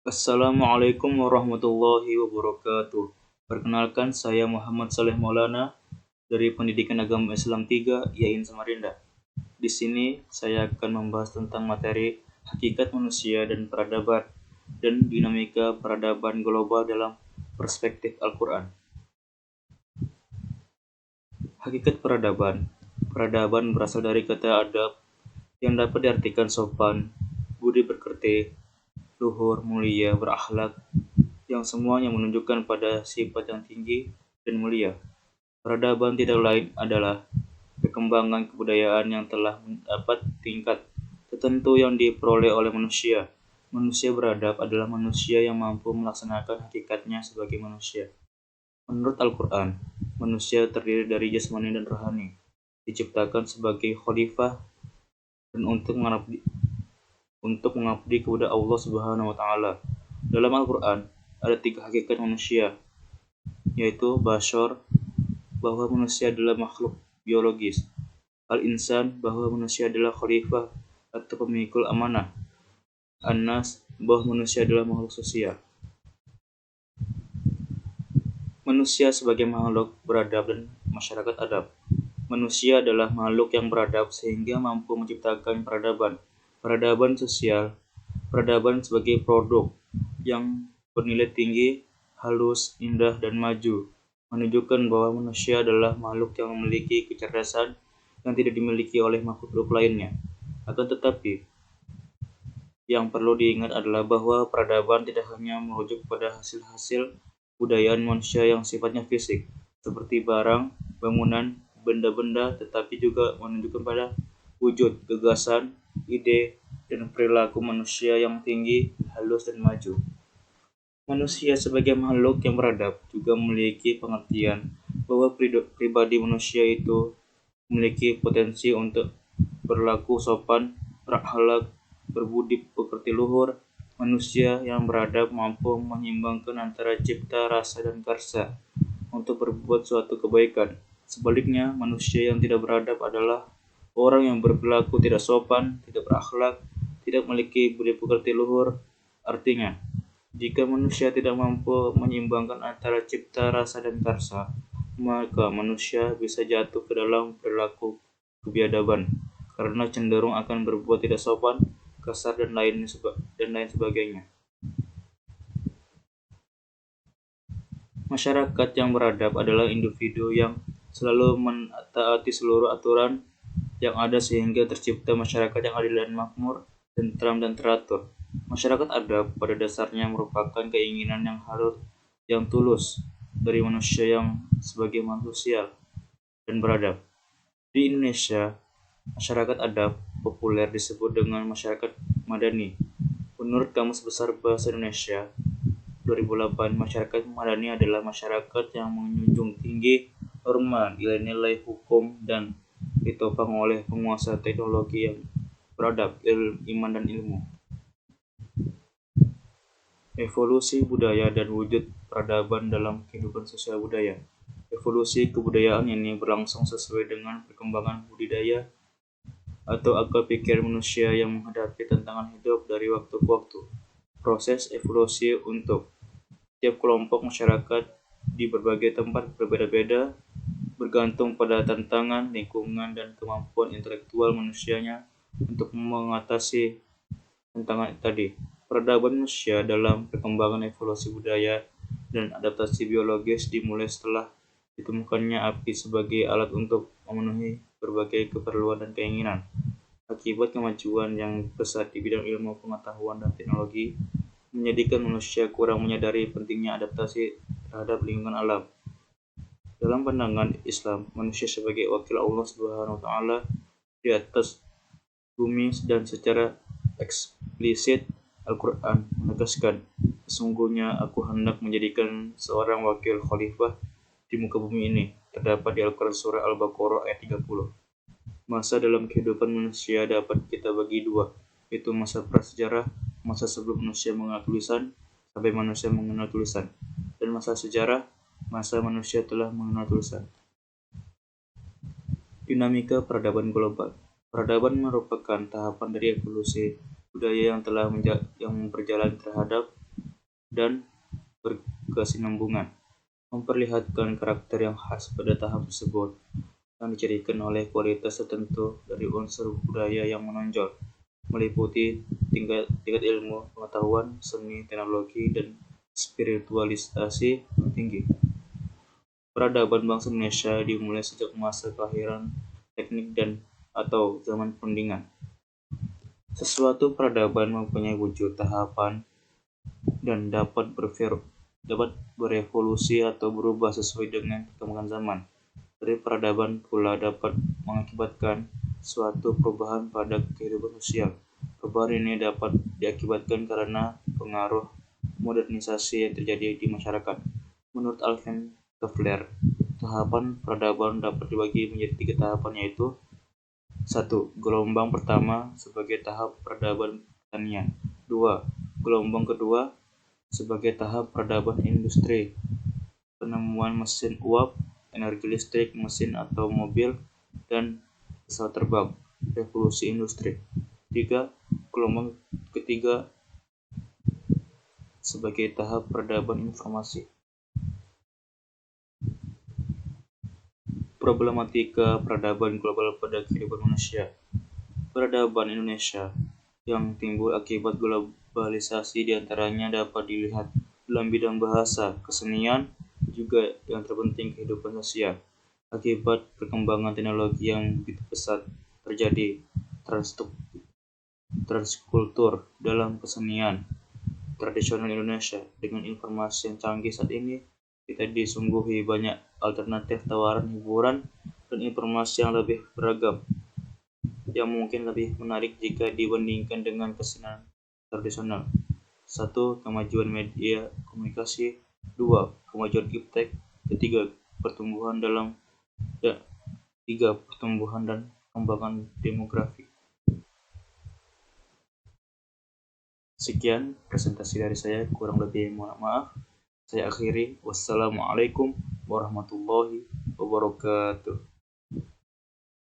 Assalamualaikum warahmatullahi wabarakatuh. Perkenalkan, saya Muhammad Saleh Maulana dari Pendidikan Agama Islam 3 IAIN Samarinda. Di sini saya akan membahas tentang materi hakikat manusia dan peradaban dan dinamika peradaban global dalam perspektif Al-Quran. Hakikat peradaban. Peradaban berasal dari kata adab yang dapat diartikan sopan, budi pekerti, luhur, mulia, berakhlak, yang semuanya menunjukkan pada sifat yang tinggi dan mulia. Peradaban tidak lain adalah perkembangan kebudayaan yang telah mendapat tingkat tertentu yang diperoleh oleh manusia. Manusia beradab adalah manusia yang mampu melaksanakan hakikatnya sebagai manusia. Menurut Al-Quran, manusia terdiri dari jasmani dan rohani, diciptakan sebagai khalifah dan untuk mengabdi kepada Allah Subhanahu wa taala. Dalam Al-Quran ada 3 hakikat manusia, yaitu bashar, bahwa manusia adalah makhluk biologis; al-insan, bahwa manusia adalah khalifah atau pemikul amanah; an-nas, bahwa manusia adalah makhluk sosial. Manusia sebagai makhluk beradab dan masyarakat adab. Manusia adalah makhluk yang beradab sehingga mampu menciptakan peradaban. Peradaban sosial. Peradaban sebagai produk yang bernilai tinggi, halus, indah, dan maju, menunjukkan bahwa manusia adalah makhluk yang memiliki kecerdasan yang tidak dimiliki oleh makhluk lainnya. Akan tetapi, yang perlu diingat adalah bahwa peradaban tidak hanya merujuk pada hasil-hasil budayaan manusia yang sifatnya fisik, seperti barang, bangunan, benda-benda, tetapi juga menunjukkan pada wujud, gagasan, ide, dan perilaku manusia yang tinggi, halus, dan maju. Manusia sebagai makhluk yang beradab juga memiliki pengertian bahwa pribadi manusia itu memiliki potensi untuk berlaku sopan, berakhlak, berbudi pekerti luhur. Manusia yang beradab mampu menyeimbangkan antara cipta, rasa, dan karsa untuk berbuat suatu kebaikan. Sebaliknya, manusia yang tidak beradab adalah orang yang berperilaku tidak sopan, tidak berakhlak, tidak memiliki budi pekerti luhur. Artinya, jika manusia tidak mampu menyeimbangkan antara cipta, rasa, dan karsa, maka manusia bisa jatuh ke dalam perilaku kebiadaban karena cenderung akan berbuat tidak sopan, kasar, dan lain sebagainya. Masyarakat yang beradab adalah individu yang selalu mentaati seluruh aturan yang ada sehingga tercipta masyarakat yang adil dan makmur, tentram dan teratur. Masyarakat adab pada dasarnya merupakan keinginan yang tulus dari manusia yang sebagai manusia dan beradab. Di Indonesia, masyarakat adab populer disebut dengan masyarakat madani. Menurut Kamus Besar Bahasa Indonesia 2008, masyarakat madani adalah masyarakat yang menjunjung tinggi norma, nilai-nilai hukum, dan ditopang oleh penguasa teknologi yang beradab, iman, dan ilmu. Evolusi budaya dan wujud peradaban dalam kehidupan sosial budaya. Evolusi kebudayaan ini berlangsung sesuai dengan perkembangan budidaya atau akal pikir manusia yang menghadapi tantangan hidup dari waktu ke waktu. Proses evolusi untuk tiap kelompok masyarakat di berbagai tempat berbeda-beda, bergantung pada tantangan, lingkungan, dan kemampuan intelektual manusianya untuk mengatasi tantangan tadi. Peradaban manusia dalam perkembangan evolusi budaya dan adaptasi biologis dimulai setelah ditemukannya api sebagai alat untuk memenuhi berbagai keperluan dan keinginan. Akibat kemajuan yang pesat di bidang ilmu pengetahuan dan teknologi, menjadikan manusia kurang menyadari pentingnya adaptasi terhadap lingkungan alam. Dalam pandangan Islam, manusia sebagai wakil Allah Subhanahu wa taala di atas bumi, dan secara eksplisit Al-Quran menegaskan, "Sesungguhnya aku hendak menjadikan seorang wakil khalifah di muka bumi ini." Terdapat di Al-Quran Surah Al-Baqarah ayat 30. Masa dalam kehidupan manusia dapat kita bagi dua, yaitu masa prasejarah, masa sebelum manusia mengenal tulisan, sampai manusia mengenal tulisan, dan masa sejarah, masa manusia telah mengenal tulisan. Dinamika peradaban global. Peradaban merupakan tahapan dari evolusi budaya yang berjalan terhadap dan berkesinambungan, memperlihatkan karakter yang khas pada tahap tersebut yang dicirikan oleh kualitas tertentu dari unsur budaya yang menonjol, meliputi tingkat ilmu, pengetahuan, seni, teknologi, dan spiritualisasi yang tinggi. Peradaban bangsa Indonesia dimulai sejak masa kelahiran teknik dan atau zaman perundingan. Sesuatu peradaban mempunyai wujud, tahapan, dan dapat berevolusi atau berubah sesuai dengan perkembangan zaman. Dari peradaban pula dapat mengakibatkan suatu perubahan pada kehidupan sosial. Perubahan ini dapat diakibatkan karena pengaruh modernisasi yang terjadi di masyarakat. Menurut Alvin Toffler, tahapan peradaban dapat dibagi menjadi 3 tahapan, yaitu 1. Gelombang pertama sebagai tahap peradaban pertanian. 2. Gelombang kedua sebagai tahap peradaban industri, penemuan mesin uap, energi listrik, mesin atau mobil, dan pesawat terbang, revolusi industri. 3. Gelombang ketiga sebagai tahap peradaban informasi. Problematika peradaban global pada kehidupan manusia. Peradaban Indonesia yang timbul akibat globalisasi diantaranya dapat dilihat dalam bidang bahasa, kesenian, juga yang terpenting kehidupan sosial. Akibat perkembangan teknologi yang begitu pesat, terjadi transkultur dalam kesenian tradisional Indonesia. Dengan informasi yang canggih saat ini, kita disungguhi banyak alternatif tawaran hiburan dan informasi yang lebih beragam, yang mungkin lebih menarik jika dibandingkan dengan kesenian tradisional. 1. Kemajuan media komunikasi. 2. Kemajuan iptek. 3. Pertumbuhan dan perkembangan demografi. Sekian presentasi dari saya, kurang lebih mohon maaf. Saya akhiri. Wassalamualaikum warahmatullahi wabarakatuh.